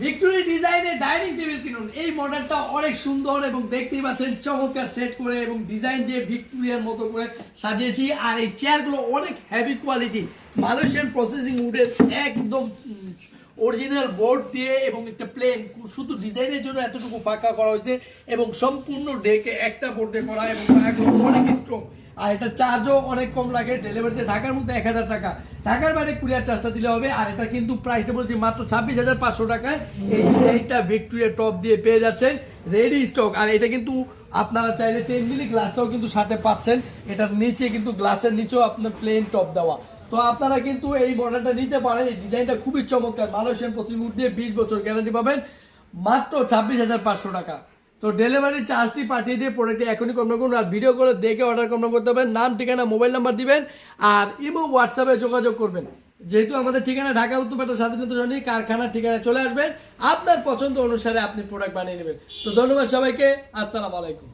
Victory ডিজাইনের dining table কিনুন। এই মডেলটা অনেক সুন্দর এবং দেখতেই পাচ্ছেন চমৎকার সেট করে এবং ডিজাইন দিয়ে ভিক্টোরিয়ার মতো করে সাজিয়েছি। আর এই চেয়ারগুলো অনেক হেভি কোয়ালিটি, মালয়েশিয়ান প্রসেসিং উডের একদম অরিজিনাল বোর্ড দিয়ে এবং একটা প্লেন শুধু ডিজাইনের জন্য এতটুকু ফাঁকা করা হয়েছে এবং সম্পূর্ণ ডেকে একটা বোর্ড দিয়ে করা এবং অনেক স্ট্রং। আর এটা চার্জও অনেক কম লাগে। ডেলিভারি ঢাকার মধ্যে 1000 টাকা, ঢাকার বাইরে কুরিয়ার চার্জটা দিলে হবে। আর এটা কিন্তু প্রাইসটা বলছি মাত্র 26,500 টাকায় এই ডিজাইনটা ভিক্টোরিয়া টপ দিয়ে পেয়ে যাচ্ছেন রেডি স্টক। আর এটা কিন্তু আপনারা চাইলে 10 মিলি গ্লাসটাও কিন্তু সাথে পাচ্ছেন। এটার নিচে কিন্তু গ্লাসের নিচেও আপনার প্লেন টপ দেওয়া। তো আপনারা কিন্তু এই মডেলটা নিতে পারেন। এই ডিজাইনটা খুবই চমৎকার, মালয়েশিয়ান প্রসেসিং উড দিয়ে 20 বছর গ্যারান্টি পাবেন মাত্র 26,500 টাকা। তো ডেলিভারি চার্জটি পাঠিয়ে দিয়ে প্রোডাক্টটি এখনই কনফার্ম করুন। আর ভিডিও করে দেখে অর্ডার কনফার্ম করতে হবে। নাম, ঠিকানা, মোবাইল নাম্বার দিবেন আর ইমো হোয়াটসঅ্যাপে যোগাযোগ করবেন। যেহেতু আমাদের ঠিকানা ঢাকা উত্তরপাড়া স্বাধীনতা সৈনিক কারখানার ঠিকানায় চলে আসবেন, আপনার পছন্দ অনুসারে আপনি প্রোডাক্ট বানিয়ে নেবেন। তো ধন্যবাদ সবাইকে, আসসালামু আলাইকুম।